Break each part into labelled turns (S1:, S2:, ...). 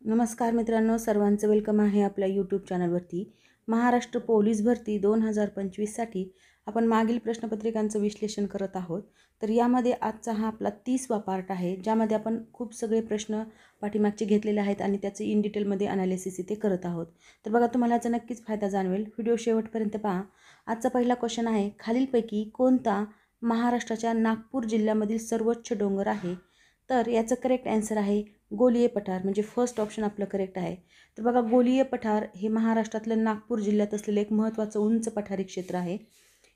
S1: नमस्कार मित्रांनो, सर्वांचं वेलकम आहे आपल्या यूट्यूब चॅनलवरती। महाराष्ट्र पोलीस भरती 2025साठी आपण मागील प्रश्नपत्रिकांचं विश्लेषण करत आहोत। तर यामध्ये आजचा हा आपला 30वा पार्ट आहे, ज्यामध्ये आपण खूप सगळे प्रश्न पाठीमागचे घेतलेले आहेत आणि त्याचे इन डिटेलमध्ये अनालिसिस इथे करत आहोत। तर बघा, तुम्हाला याचा नक्कीच फायदा जाणवेल। व्हिडिओ शेवटपर्यंत पहा। आजचा पहिला क्वेश्चन आहे, खालीलपैकी कोणता महाराष्ट्राच्या नागपूर जिल्ह्यामधील सर्वोच्च डोंगर आहे? तर याचं करेक्ट आन्सर आहे गोलीय पठार, म्हणजे फर्स्ट ऑप्शन आपलं करेक्ट आहे। तर बघा, गोलीय पठार हे महाराष्ट्रातलं नागपूर जिल्ह्यात असलेलं एक महत्त्वाचं उंच पठारी क्षेत्र आहे।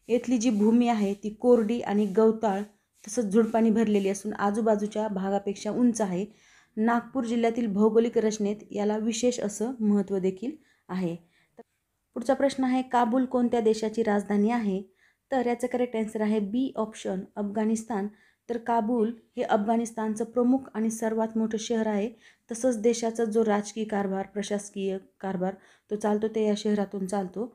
S1: येथली जी भूमी आहे ती कोरडी आणि गवताळ तसंच झुडपांनी भरलेली असून आजूबाजूच्या भागापेक्षा उंच आहे। नागपूर जिल्ह्यातील भौगोलिक रचनेत याला विशेष असं महत्त्व देखील आहे। पुढचा प्रश्न आहे, काबूल कोणत्या देशाची राजधानी आहे? तर याचं करेक्ट आन्सर आहे बी ऑप्शन, अफगाणिस्तान। तर काबूल हे अफगाणिस्तानचं प्रमुख आणि सर्वात मोठं शहर आहे। तसंच देशाचा जो राजकीय कारभार, प्रशासकीय कारभार तो चालतो ते या शहरातून चालतो।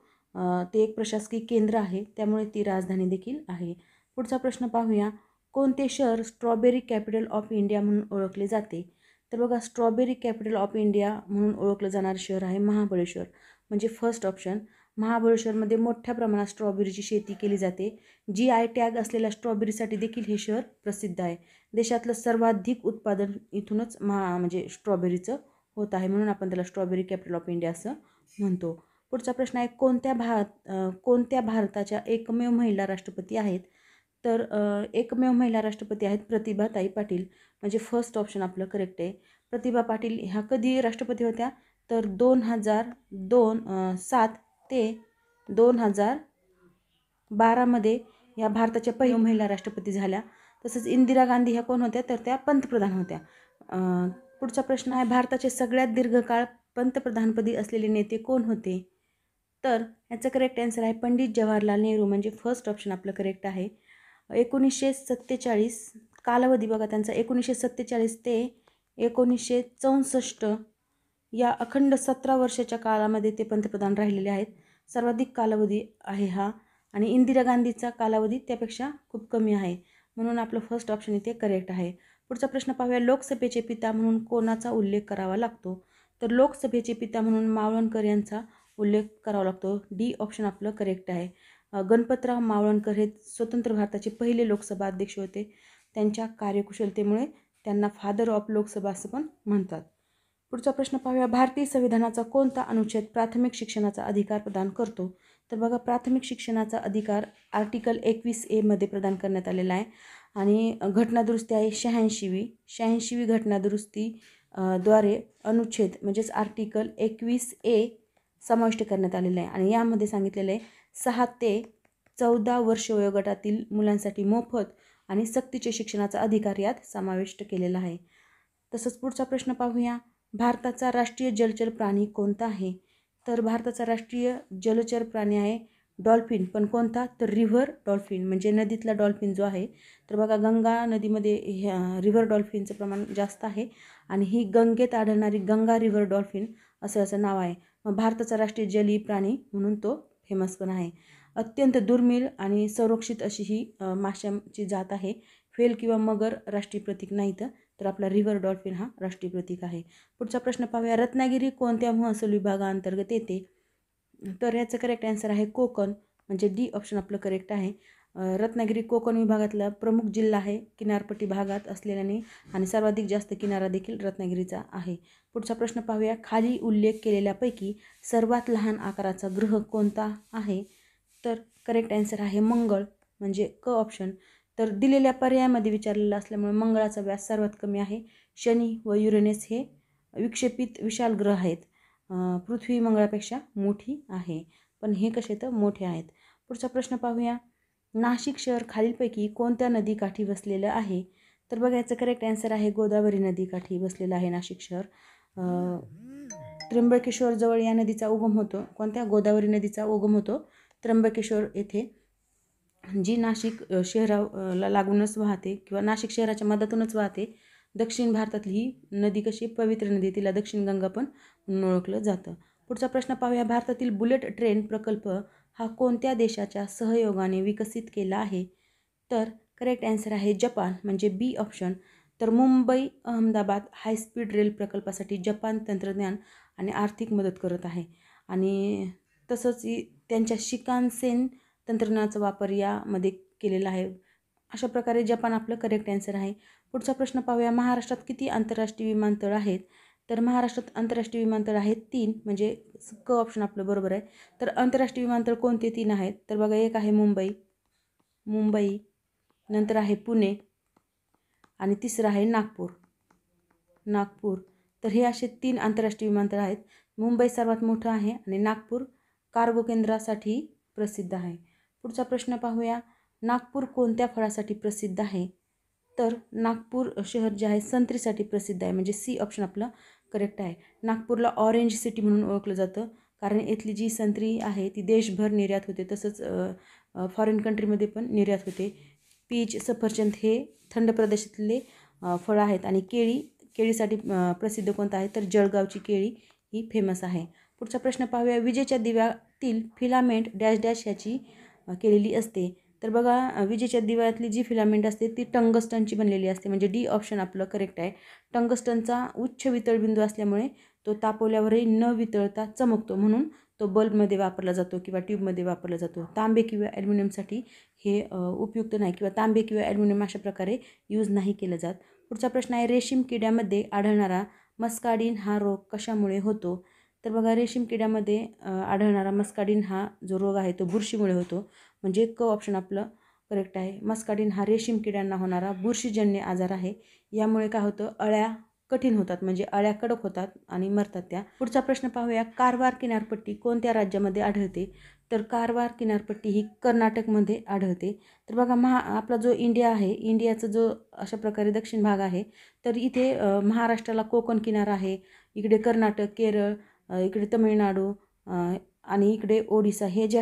S1: ते एक प्रशासकीय केंद्र आहे, त्यामुळे ती राजधानी देखील आहे। पुढचा प्रश्न पाहूया, कोणते शहर स्ट्रॉबेरी कॅपिटल ऑफ इंडिया म्हणून ओळखले जाते? तर बघा, स्ट्रॉबेरी कॅपिटल ऑफ इंडिया म्हणून ओळखलं जाणारं शहर आहे महाबळेश्वर, म्हणजे फर्स्ट ऑप्शन। महाबळेश्वरमध्ये मोठ्या प्रमाणात स्ट्रॉबेरीची शेती केली जाते। GI टॅग असलेल्या स्ट्रॉबेरीसाठी देखील हे शहर प्रसिद्ध आहे। देशातलं सर्वाधिक उत्पादन इथूनच म्हणजे स्ट्रॉबेरीचं होत आहे, म्हणून आपण त्याला स्ट्रॉबेरी कॅपिटल ऑफ इंडिया असं म्हणतो। पुढचा प्रश्न आहे, कोणत्या भारताच्या एकमेव महिला राष्ट्रपती आहेत? तर एकमेव महिला राष्ट्रपती आहेत प्रतिभाताई पाटील, म्हणजे फर्स्ट ऑप्शन आपलं करेक्ट आहे। प्रतिभा पाटील ह्या कधी राष्ट्रपती होत्या? तर 2007 ते 2012मध्ये या भारताच्या पहिल्या महिला राष्ट्रपती झाल्या। तसंच इंदिरा गांधी ह्या कोण होत्या? तर त्या पंतप्रधान होत्या। पुढचा प्रश्न आहे, भारताचे सगळ्यात दीर्घकाळ पंतप्रधानपदी असलेले नेते कोण होते? तर याचं करेक्ट आन्सर आहे पंडित जवाहरलाल नेहरू, म्हणजे फर्स्ट ऑप्शन आपलं करेक्ट आहे। 1947 कालावधी बघा त्यांचा, 1947 ते 1964 या अखंड 17 वर्षाच्या काळामध्ये ते पंतप्रधान राहिलेले आहेत। सर्वाधिक कालावधी आहे हा, आणि इंदिरा गांधीचा कालावधी त्यापेक्षा खूप कमी आहे, म्हणून आपलं फर्स्ट ऑप्शन इथे करेक्ट आहे। पुढचा प्रश्न पाहूया, लोकसभेचे पिता म्हणून कोणाचा उल्लेख करावा लागतो? तर लोकसभेचे पिता म्हणून मावळणकर यांचा उल्लेख करावा लागतो। डी ऑप्शन आपलं करेक्ट आहे। गणपतराव मावळणकर हे स्वतंत्र भारताचे पहिले लोकसभा अध्यक्ष होते। त्यांच्या कार्यकुशलतेमुळे त्यांना फादर ऑफ लोकसभा असं पण म्हणतात। पुढचा प्रश्न पाहूया, भारतीय संविधानाचा कोणता अनुच्छेद प्राथमिक शिक्षणाचा अधिकार प्रदान करतो? तर बघा, प्राथमिक शिक्षणाचा अधिकार आर्टिकल 21A मध्ये प्रदान करण्यात आलेला आहे, आणि घटनादुरुस्ती आहे 86वी घटनादुरुस्ती द्वारे अनुच्छेद म्हणजेच आर्टिकल 21A समाविष्ट करण्यात आलेला आहे, आणि यामध्ये सांगितलेलं आहे 6 ते 14 वर्ष वयोगटातील मुलांसाठी मोफत आणि सक्तीचे शिक्षणाचा अधिकार यात समाविष्ट केलेला आहे। तसंच पुढचा प्रश्न पाहूया, भारताचा राष्ट्रीय जलचर प्राणी कोणता आहे? तर भारताचा राष्ट्रीय जलचर प्राणी आहे डॉल्फिन, पण कोणता? तर रिव्हर डॉल्फिन, म्हणजे नदीतला डॉल्फिन जो आहे। तर बघा, गंगा नदीमध्ये रिव्हर डॉल्फिनचं प्रमाण जास्त आहे, आणि ही गंगेत आढळणारी गंगा रिव्हर डॉल्फिन असं नाव आहे। मग भारताचा राष्ट्रीय जलीय प्राणी म्हणून तो फेमस पण आहे। अत्यंत दुर्मिळ आणि संरक्षित अशी ही माशांची जात आहे। व्हेल किंवा मगर राष्ट्रीय प्रतीक नाहीत, तर आपला रिव्हर डॉल्फिन हा राष्ट्रीय प्रतीक आहे। पुढचा प्रश्न पाहूया, रत्नागिरी कोणत्या महसूल विभागाअंतर्गत येते? तर याचं करेक्ट आन्सर आहे कोकण, म्हणजे डी ऑप्शन आपलं करेक्ट आहे। रत्नागिरी कोकण विभागातला प्रमुख जिल्हा आहे, किनारपट्टी भागात असलेल्याने, आणि सर्वाधिक जास्त किनारा देखील रत्नागिरीचा आहे। पुढचा प्रश्न पाहूया, खाली उल्लेख केलेल्यापैकी सर्वात लहान आकाराचा ग्रह कोणता आहे? तर करेक्ट आन्सर आहे मंगळ, म्हणजे क ऑप्शन। तर दिलेल्या पर्यायामध्ये विचारलेलं असल्यामुळे मंगळाचा व्यास सर्वात कमी आहे। शनी व युरेनस हे विक्षेपित विशाल ग्रह आहेत। पृथ्वी मंगळापेक्षा मोठी आहे, पण हे कसे तर मोठे आहेत। पुढचा प्रश्न पाहूया, नाशिक शहर खालीलपैकी कोणत्या नदीकाठी बसलेलं आहे? तर बघा, याचं करेक्ट आन्सर आहे गोदावरी नदीकाठी बसलेलं आहे नाशिक शहर। त्र्यंबकेश्वर जवळ या नदीचा उगम होतो। कोणत्या? गोदावरी नदीचा उगम होतो त्र्यंबकेश्वर येथे, जी नाशिक शहराला लागूनच वाहते, किंवा नाशिक शहराच्या मधातूनच वाहते। दक्षिण भारतातली ही नदी कशी पवित्र नदी, तिला दक्षिण गंगा पण म्हणून ओळखलं जातं। पुढचा प्रश्न पाहूया, भारतातील बुलेट ट्रेन प्रकल्प हा कोणत्या देशाच्या सहयोगाने विकसित केला आहे? तर करेक्ट आन्सर आहे जपान, म्हणजे बी ऑप्शन। तर मुंबई अहमदाबाद हायस्पीड रेल प्रकल्पासाठी जपान तंत्रज्ञान आणि आर्थिक मदत करत आहे. आणि तसंच त्यांच्या शिकानसेन तंत्रज्ञानाचा वापर यामध्ये केलेला आहे. अशा प्रकारे जपान आपलं करेक्ट आन्सर आहे. पुढचा प्रश्न पाहूया. महाराष्ट्रात किती आंतरराष्ट्रीय विमानतळ आहेत? तर महाराष्ट्रात आंतरराष्ट्रीय विमानतळ आहेत 3, म्हणजे क ऑप्शन आपलं बरोबर आहे. तर आंतरराष्ट्रीय विमानतळ कोणते 3 आहेत? तर बघा, एक आहे मुंबई, नंतर आहे पुणे आणि तिसरं आहे नागपूर. तर हे असे 3 आंतरराष्ट्रीय विमानतळ आहेत. मुंबई सर्वात मोठं आहे आणि नागपूर कार्गो केंद्रासाठी प्रसिद्ध आहे. पुढचा प्रश्न पाहूया. नागपूर कोणत्या फळासाठी प्रसिद्ध आहे? तर नागपूर शहर जे आहे संत्रीसाठी प्रसिद्ध आहे, म्हणजे सी ऑप्शन आपलं करेक्ट आहे. नागपूरला ऑरेंज सिटी म्हणून ओळखलं जातं, कारण इथली जी संत्री आहे ती देशभर निर्यात होते, तसंच फॉरेन कंट्रीमध्ये पण निर्यात होते. पीच, सफरचंद हे थंड प्रदेशातले फळं आहेत. आणि केळीसाठी प्रसिद्ध कोणतं आहे? तर जळगावची केळी ही फेमस आहे. पुढचा प्रश्न पाहूया. विजेच्या दिव्यातील फिलामेंट डॅश डॅश ह्याची केलेली असते? तर बघा, विजेच्या दिव्यातली जी फिलामेंट असते ती टंगस्टनची बनलेली असते, म्हणजे डी ऑप्शन आपलं करेक्ट आहे. टंगस्टनचा उच्च वितळबिंदू असल्यामुळे तो तापवल्यावरही न वितळता चमकतो, म्हणून तो बल्बमध्ये वापरला जातो किंवा ट्यूबमध्ये वापरला जातो. तांबे किंवा ॲल्युमिनियमसाठी हे उपयुक्त नाही, किंवा तांबे किंवा ॲल्युमिनियम अशा प्रकारे यूज नाही केलं जात. पुढचा प्रश्न आहे. रेशीम किड्यामध्ये आढळणारा मस्कार्डिन हा रोग कशामुळे होतो? तर बघा, रेशीम किड्यामध्ये आढळणारा मस्कार्डिन हा जो रोग आहे तो बुरशीमुळे होतो, म्हणजे क ऑप्शन आपलं करेक्ट आहे. मस्कार्डिन हा रेशीम किड्यांना होणारा बुरशीजन्य आजार आहे. यामुळे काय होतं? अळ्या कठीण होतात, म्हणजे अळ्या कडक होतात आणि मरतात त्या. पुढचा प्रश्न पाहूया. कारवार किनारपट्टी कोणत्या राज्यामध्ये आढळते? तर कारवार किनारपट्टी ही कर्नाटकमध्ये आढळते. तर बघा, आपला जो इंडिया आहे, इंडियाचा जो अशा प्रकारे दक्षिण भाग आहे, तर इथे महाराष्ट्राला कोकण किनारा आहे, इकडे कर्नाटक, केरळ, इकडे तमिळनाडू आणि इकडे ओडिसा, हे जे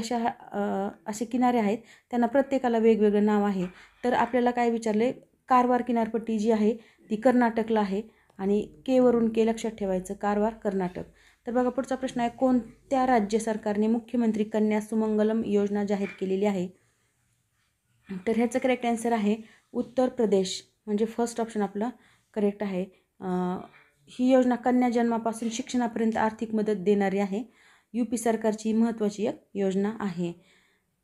S1: असे किनारे आहेत त्यांना प्रत्येकाला वेगवेगळं नाव आहे. तर आपल्याला काय विचारले? कारवार किनारपट्टी जी आहे ती कर्नाटकला आहे, आणि केवरून के लक्षात ठेवायचं, कारवार कर्नाटक. तर बघा, पुढचा प्रश्न आहे. कोणत्या राज्य सरकारने मुख्यमंत्री कन्या सुमंगलम योजना जाहीर केलेली आहे? तर ह्याचं करेक्ट आन्सर आहे उत्तर प्रदेश, म्हणजे फर्स्ट ऑप्शन आपलं करेक्ट आहे. ही योजना कन्या जन्मापासून शिक्षणापर्यंत आर्थिक मदत देणारी आहे. UP सरकारची महत्त्वाची एक योजना आहे.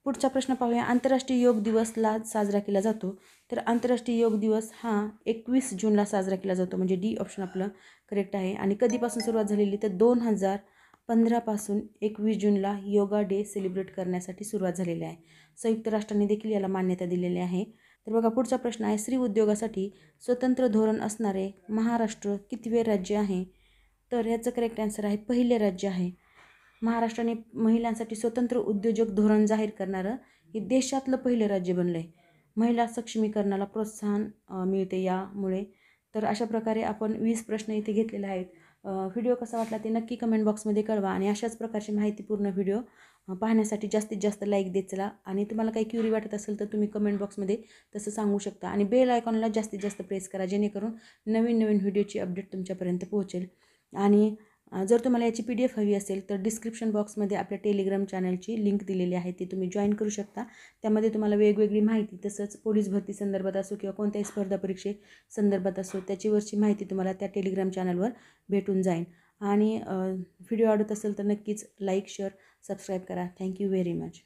S1: पुढचा प्रश्न पाहूया. आंतरराष्ट्रीय योग दिवसला साजरा केला जातो? तर आंतरराष्ट्रीय योग दिवस हा 21 जूनला साजरा केला जातो, म्हणजे डी ऑप्शन आपलं करेक्ट आहे. आणि कधीपासून सुरुवात झालेली? तर 2015 पासून 21 जूनला योगा डे सेलिब्रेट करण्यासाठी सुरुवात झालेली आहे. संयुक्त राष्ट्रांनी देखील याला मान्यता दिलेली आहे. तर बघा, पुढचा प्रश्न आहे. स्त्री उद्योगासाठी स्वतंत्र धोरण असणारे महाराष्ट्र कितवे राज्य आहे? तर याचं करेक्ट आन्सर आहे पहिले राज्य आहे. महाराष्ट्राने महिलांसाठी स्वतंत्र उद्योजक धोरण जाहीर करणारं हे देशातलं पहिलं राज्य बनलं आहे. महिला सक्षमीकरणाला प्रोत्साहन मिळते यामुळे. तर अशा प्रकारे आपण 20 प्रश्न इथे घेतलेले आहेत. व्हिडिओ कसा वाटला ते नक्की कमेंट बॉक्समध्ये कळवा, आणि अशाच प्रकारची माहितीपूर्ण व्हिडिओ पाहण्यासाठी जास्तीत जास्त लाईक देत चला. आणि तुम्हाला काही क्युरी वाटत असेल तर तुम्ही कमेंट बॉक्समध्ये तसं सांगू शकता. आणि बेल आयकॉनला जास्तीत जास्त प्रेस करा, जेणेकरून नवीन व्हिडिओची अपडेट तुमच्यापर्यंत पोहोचेल. आणि जर तुम्हाला याची PDF हवी असेल तर डिस्क्रिप्शन बॉक्समध्ये आपल्या टेलिग्राम चॅनलची लिंक दिलेली आहे, ती तुम्ही जॉईन करू शकता. त्यामध्ये तुम्हाला वेगवेगळी माहिती, तसंच पोलीस भरती संदर्भात असो किंवा कोणत्याही स्पर्धा परीक्षे संदर्भात असो, त्याच्यावरची माहिती तुम्हाला त्या टेलिग्राम चॅनलवर भेटून जाईल. आणि व्हिडिओ आवडत असेल तर नक्कीच लाईक, शेअर, सबस्क्राईब करा. Thank you very much.